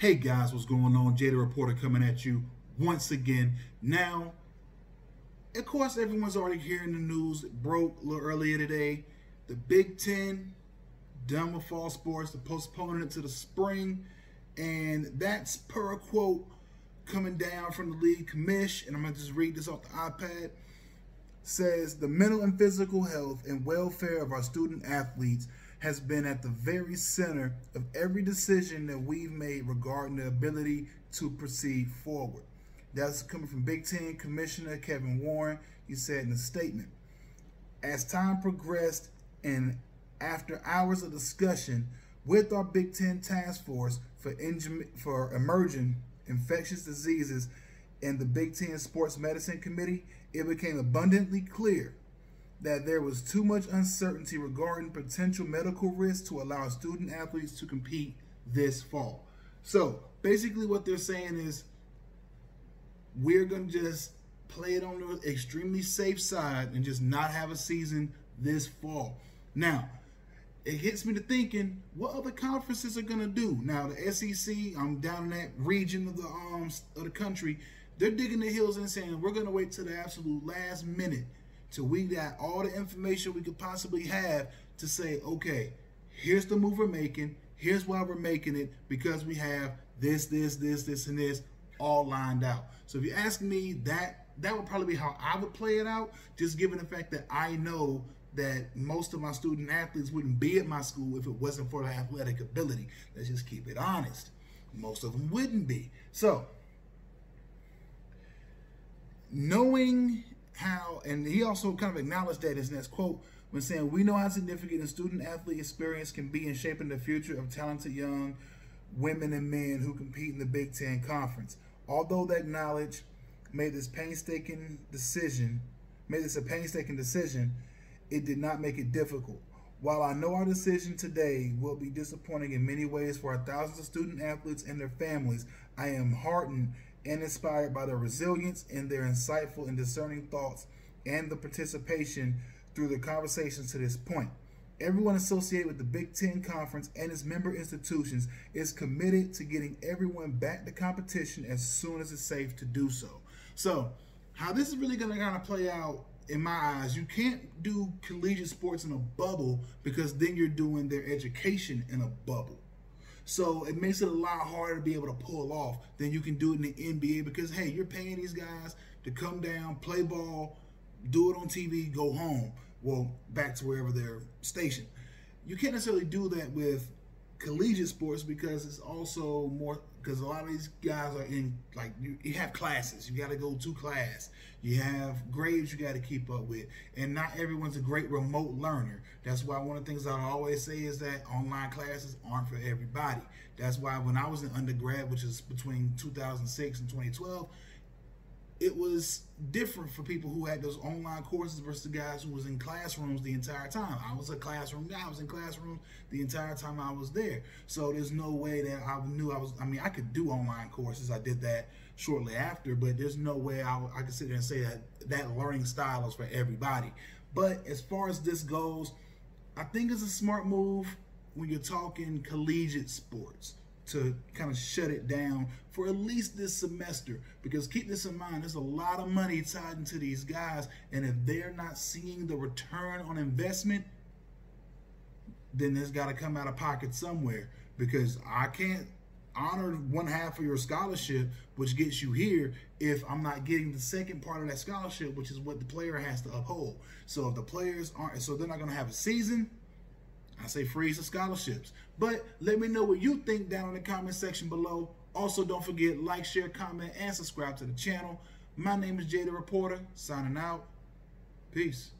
Hey guys, what's going on? Jay the Reporter coming at you once again. Now, of course, everyone's already hearing the news. It broke a little earlier today. The Big Ten done with fall sports. They're postponing it to the spring. And that's per a quote coming down from the league commish. And I'm going to just read this off the iPad. Says the mental and physical health and welfare of our student athletes has been at the very center of every decision that we've made regarding the ability to proceed forward. That's coming from Big Ten Commissioner Kevin Warren. He said in a statement, as time progressed and after hours of discussion with our Big Ten Task Force for Emerging Infectious Diseases and the Big Ten Sports Medicine Committee, it became abundantly clear that there was too much uncertainty regarding potential medical risks to allow student athletes to compete this fall. So basically what they're saying is we're going to just play it on the extremely safe side and just not have a season this fall. Now, it gets me to thinking, what other conferences are going to do? Now, the SEC, I'm down in that region of the country, they're digging their heels and saying, we're going to wait till the absolute last minute till we got all the information we could possibly have to say, okay, here's the move we're making, here's why we're making it, because we have this, and this all lined out. So if you ask me, that would probably be how I would play it out, just given the fact that I know that most of my student athletes wouldn't be at my school if it wasn't for the athletic ability. Let's just keep it honest. Most of them wouldn't be. So, knowing how, and he also kind of acknowledged that in his next quote when saying, we know how significant a student athlete experience can be in shaping the future of talented young women and men who compete in the Big Ten Conference. Although that knowledge made this a painstaking decision, it did not make it difficult. While I know our decision today will be disappointing in many ways for our thousands of student athletes and their families, I am heartened and inspired by their resilience and their insightful and discerning thoughts and the participation through the conversations to this point. Everyone associated with the Big Ten Conference and its member institutions is committed to getting everyone back to competition as soon as it's safe to do so. So, how this is really going to kind of play out, in my eyes, you can't do collegiate sports in a bubble because then you're doing their education in a bubble. So it makes it a lot harder to be able to pull off than you can do it in the NBA because, hey, you're paying these guys to come down, play ball, do it on TV, go home. Well, back to wherever they're stationed. You can't necessarily do that with collegiate sports because it's also more, because a lot of these guys are in, like, you have classes. You got to go to class. You have grades you got to keep up with. And not everyone's a great remote learner. That's why one of the things I always say is that online classes aren't for everybody. That's why when I was in undergrad, which is between 2006 and 2012, it was different for people who had those online courses versus the guys who was in classrooms the entire time. I was a classroom guy. I was in classrooms the entire time I was there. So there's no way that I knew I could do online courses. I did that shortly after, but there's no way I could sit there and say that learning style is for everybody. But as far as this goes, I think it's a smart move when you're talking collegiate sports to kind of shut it down for at least this semester, because keep this in mind, there's a lot of money tied into these guys, and if they're not seeing the return on investment, then there's got to come out of pocket somewhere, because I can't honor one half of your scholarship, which gets you here, if I'm not getting the second part of that scholarship, which is what the player has to uphold. So if the players aren't, so they're not going to have a season, I say freeze the scholarships. But let me know what you think down in the comment section below. Also, don't forget, like, share, comment, and subscribe to the channel. My name is Jay the Reporter, signing out. Peace.